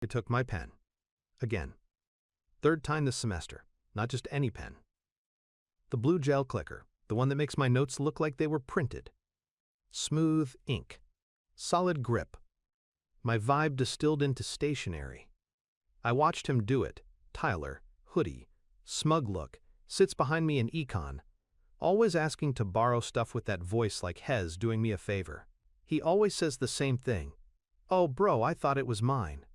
took my pen. Again. Third time this semester, not just any pen. The blue gel clicker, the one that makes my notes look like they were printed. Smooth ink. Solid grip. My vibe distilled into stationery. I watched him do it. Tyler, hoodie, smug look, sits behind me in econ, always asking to borrow stuff with that voice like Hez doing me a favor. He always says the same thing. Oh bro, I thought it was mine.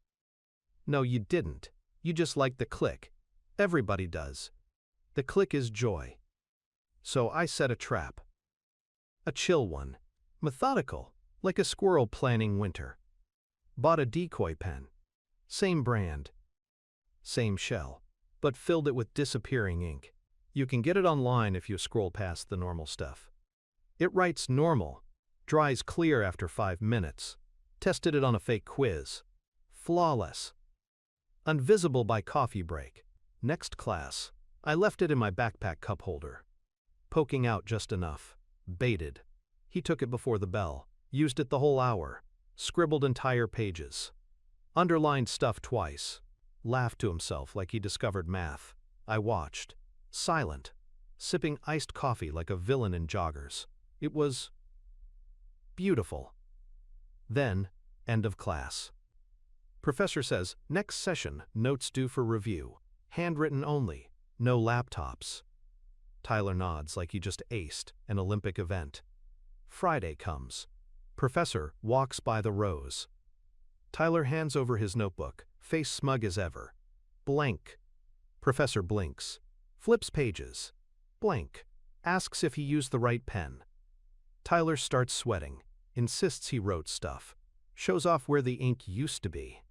No, you didn't. You just like the click. Everybody does. The click is joy. So I set a trap. A chill one. Methodical, like a squirrel planning winter. Bought a decoy pen. Same brand. Same shell, but filled it with disappearing ink. You can get it online if you scroll past the normal stuff. It writes normal, dries clear after 5 minutes. Tested it on a fake quiz. Flawless. Invisible by coffee break. Next class. I left it in my backpack cup holder. Poking out just enough. Baited. He took it before the bell. Used it the whole hour. Scribbled entire pages. Underlined stuff twice. Laughed to himself like he discovered math. I watched. Silent. Sipping iced coffee like a villain in joggers. It was beautiful. Then, end of class. Professor says, next session, notes due for review. Handwritten only. No laptops. Tyler nods like he just aced an Olympic event. Friday comes. Professor walks by the rows. Tyler hands over his notebook, face smug as ever. Blank. Professor blinks. Flips pages. Blank. Asks if he used the right pen. Tyler starts sweating. Insists he wrote stuff. Shows off where the ink used to be.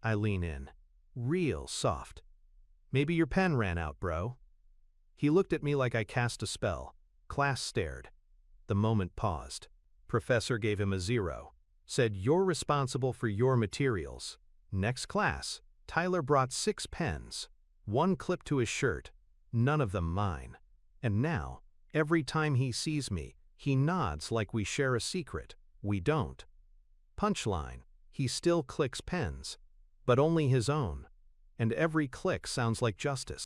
I lean in. Real soft. Maybe your pen ran out, bro. He looked at me like I cast a spell. Class stared. The moment paused. Professor gave him a 0. Said, you're responsible for your materials. Next class, Tyler brought 6 pens. 1 clipped to his shirt. None of them mine. And now, every time he sees me, he nods like we share a secret. We don't. Punchline, he still clicks pens, but only his own. And every click sounds like justice.